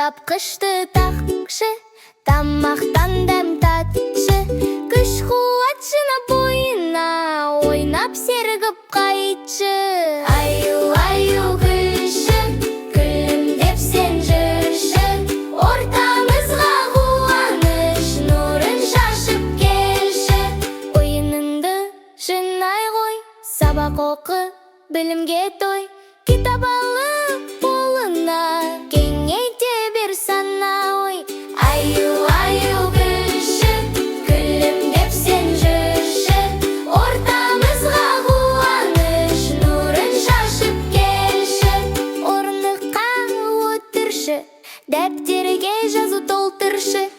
Тапқышты тақшы, тамақтан дәм татшы, күш-қуатшыны бойына ойнап сергіп қайтшы. Аю-аю күлші, күлімдеп сен жүрші, ортамызға қуаныш нұрын шашып келші. Ойыныңды жинай ғой, сабақ оқы, білімге той, кітап алып қолына кеңейте бер сана ой. Аю-аю күлші, күлімдеп сен жүрші, ортамызға қуаныш нұрын шашып келші. Орындыққа отыршы, дәптерге жазу толтыршы.